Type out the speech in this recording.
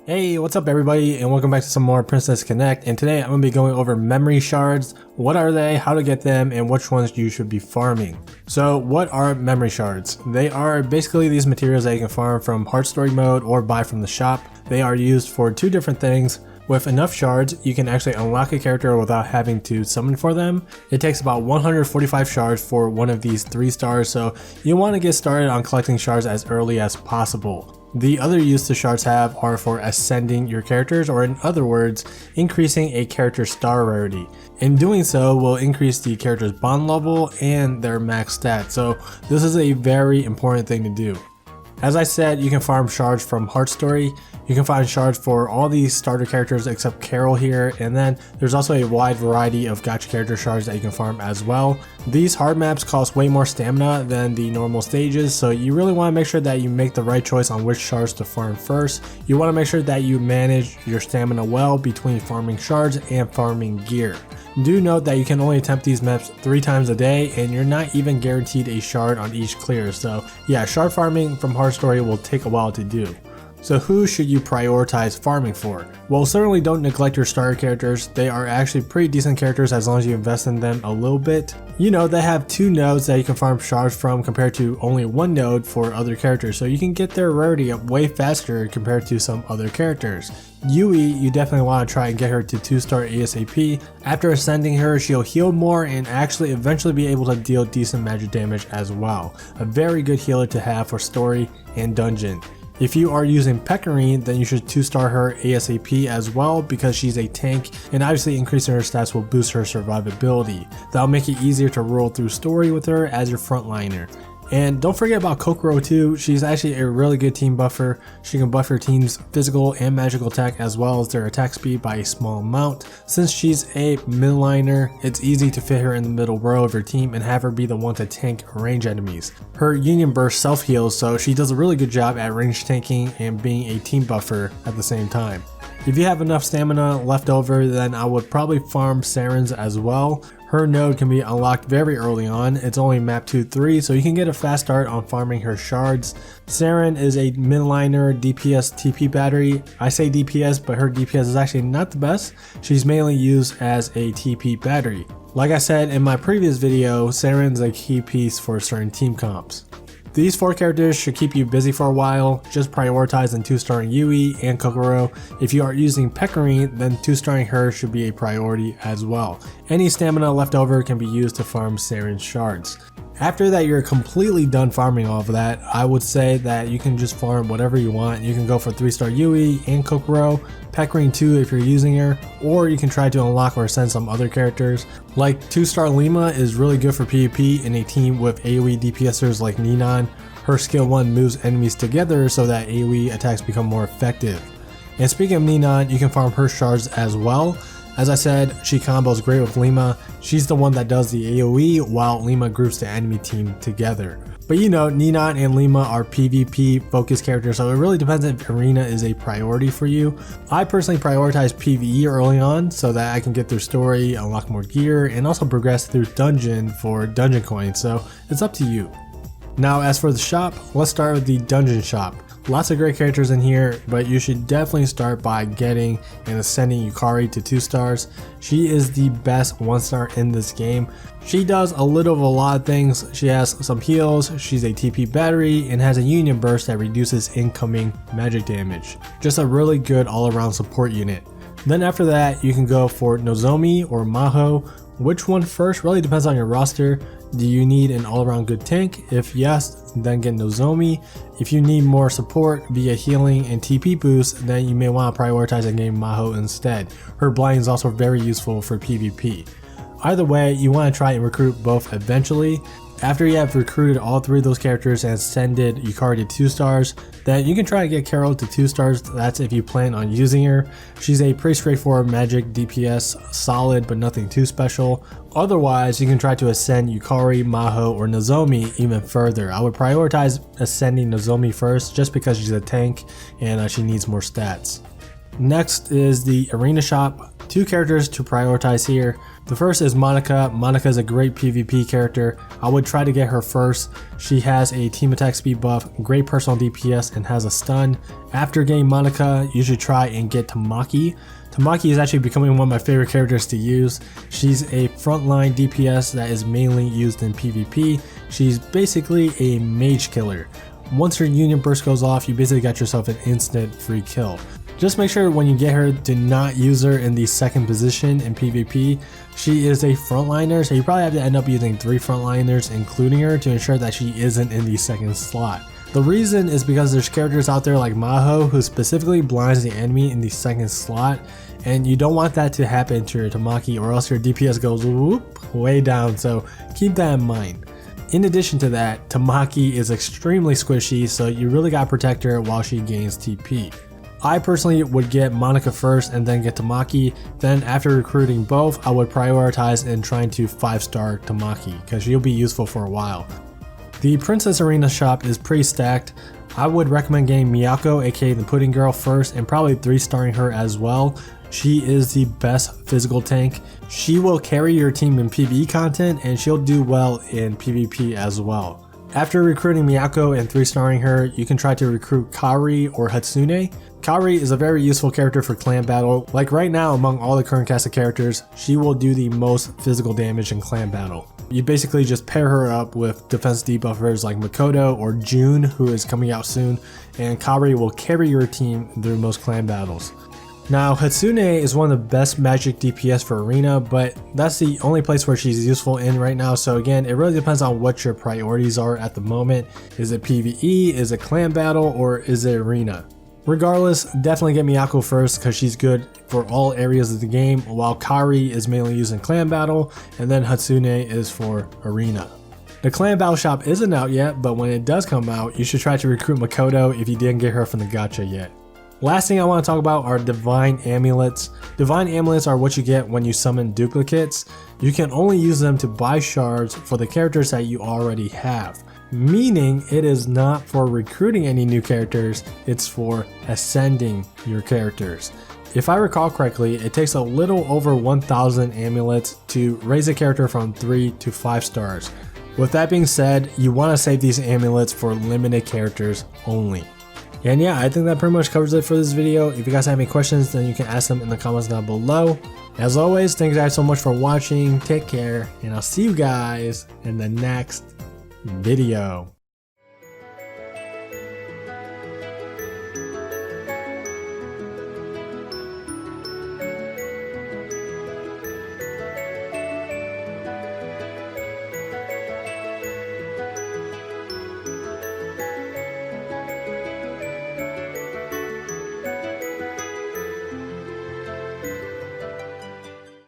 Hey, what's up everybody, and welcome back to some more Princess Connect. And today I'm going to be going over memory shards. What are they, how to get them, and which ones you should be farming. So what are memory shards? They are basically these materials that you can farm from Heart Story mode or buy from the shop. They are used for two different things. With enough shards, you can actually unlock a character without having to summon for them. It takes about 145 shards for one of these 3 stars, so you want to get started on collecting shards as early as possible. The other use the shards have are for ascending your characters, or in other words, increasing a character's star rarity. In doing so will increase the character's bond level and their max stat, so this is a very important thing to do. As I said, you can farm shards from Heart Story. You can find shards for all these starter characters except Carol here, and then there's also a wide variety of gacha character shards that you can farm as well. These hard maps cost way more stamina than the normal stages, so you really want to make sure that you make the right choice on which shards to farm first. You want to make sure that you manage your stamina well between farming shards and farming gear. Do note that you can only attempt these maps 3 times a day, and you're not even guaranteed a shard on each clear, so yeah, shard farming from Heart Story will take a while to do. So who should you prioritize farming for? Well, certainly don't neglect your starter characters. They are actually pretty decent characters as long as you invest in them a little bit. You know, they have 2 nodes that you can farm shards from compared to only 1 node for other characters, so you can get their rarity up way faster compared to some other characters. Yui, you definitely want to try and get her to 2-star ASAP. After ascending her, she'll heal more and actually eventually be able to deal decent magic damage as well. A very good healer to have for story and dungeon. If you are using Pecorine, then you should 2-star her ASAP as well because she's a tank, and obviously increasing her stats will boost her survivability. That'll make it easier to roll through story with her as your frontliner. And don't forget about Kokoro too. She's actually a really good team buffer. She can buff your team's physical and magical attack as well as their attack speed by a small amount. Since she's a midliner, it's easy to fit her in the middle row of your team and have her be the one to tank range enemies. Her Union Burst self heals, so she does a really good job at range tanking and being a team buffer at the same time. If you have enough stamina left over, then I would probably farm Saren's as well. Her node can be unlocked very early on. It's only map 2-3, so you can get a fast start on farming her shards. Saren is a midliner DPS TP battery. I say DPS, but her DPS is actually not the best. She's mainly used as a TP battery. Like I said in my previous video, Saren's a key piece for certain team comps. These 4 characters should keep you busy for a while. Just prioritize in 2-starring Yui and Kokoro. If you are using Pecorine, then 2-starring her should be a priority as well. Any stamina left over can be used to farm Saren's shards. After that you're completely done farming all of that, I would say that you can just farm whatever you want. You can go for 3-star Yui and Kokoro, Pecorine 2 if you're using her, or you can try to unlock or ascend some other characters. Like 2-star Lima is really good for PvP in a team with AoE DPSers like Ninan. Her skill 1 moves enemies together so that AoE attacks become more effective. And speaking of Ninan, you can farm her shards as well. As I said, she combos great with Lima. She's the one that does the AoE while Lima groups the enemy team together. But you know, Ninan and Lima are PvP focused characters, so it really depends if arena is a priority for you. I personally prioritize PvE early on so that I can get through story, unlock more gear, and also progress through dungeon for dungeon coins, so it's up to you. Now as for the shop, let's start with the dungeon shop. Lots of great characters in here, but you should definitely start by getting and ascending Yukari to 2 stars. She is the best 1-star in this game. She does a little of a lot of things. She has some heals, she's a TP battery, and has a Union Burst that reduces incoming magic damage. Just a really good all-around support unit. Then after that, you can go for Nozomi or Maho. Which one first really depends on your roster. Do you need an all-around good tank? If yes, then get Nozomi. If you need more support via healing and TP boost, then you may want to prioritize a game Maho instead. Her blind is also very useful for PvP. Either way, you want to try and recruit both eventually. After you have recruited all 3 of those characters and ascended Yukari to 2 stars, then you can try to get Carol to 2 stars. That's if you plan on using her. She's a pretty straightforward magic DPS, solid but nothing too special. Otherwise, you can try to ascend Yukari, Maho, or Nozomi even further. I would prioritize ascending Nozomi first just because she's a tank and she needs more stats. Next is the arena shop. 2 characters to prioritize here. The first is Monica. Monica is a great PvP character. I would try to get her first. She has a team attack speed buff, great personal DPS, and has a stun. After getting Monica, you should try and get Tamaki. Tamaki is actually becoming one of my favorite characters to use. She's a frontline DPS that is mainly used in PvP. She's basically a mage killer. Once her union burst goes off, you basically got yourself an instant free kill. Just make sure when you get her, do not use her in the second position in PvP. She is a frontliner, so you probably have to end up using 3 frontliners including her to ensure that she isn't in the second slot. The reason is because there's characters out there like Maho who specifically blinds the enemy in the second slot, and you don't want that to happen to your Tamaki or else your DPS goes whoop, way down, so keep that in mind. In addition to that, Tamaki is extremely squishy, so you really gotta protect her while she gains TP. I personally would get Monica first and then get Tamaki. Then after recruiting both, I would prioritize in trying to 5-star Tamaki because she'll be useful for a while. The Princess Arena shop is pretty stacked. I would recommend getting Miyako, aka the Pudding Girl, first and probably 3-starring her as well. She is the best physical tank. She will carry your team in PvE content and she'll do well in PvP as well. After recruiting Miyako and 3-starring her, you can try to recruit Kari or Hatsune. Kari is a very useful character for clan battle. Like right now, among all the current cast of characters, she will do the most physical damage in clan battle. You basically just pair her up with defense debuffers like Makoto or June, who is coming out soon, and Kari will carry your team through most clan battles. Now, Hatsune is one of the best magic DPS for Arena, but that's the only place where she's useful in right now, so again, it really depends on what your priorities are at the moment. Is it PvE, is it clan battle, or is it Arena? Regardless, definitely get Miyako first because she's good for all areas of the game, while Kari is mainly used in clan battle, and then Hatsune is for Arena. The clan battle shop isn't out yet, but when it does come out, you should try to recruit Makoto if you didn't get her from the gacha yet. Last thing I want to talk about are Divine Amulets. Divine Amulets are what you get when you summon duplicates. You can only use them to buy shards for the characters that you already have. Meaning it is not for recruiting any new characters, it's for ascending your characters. If I recall correctly, it takes a little over 1,000 amulets to raise a character from 3 to 5 stars. With that being said, you want to save these amulets for limited characters only. And yeah, I think that pretty much covers it for this video. If you guys have any questions, then you can ask them in the comments down below. As always, thanks guys so much for watching, take care, and I'll see you guys in the next video.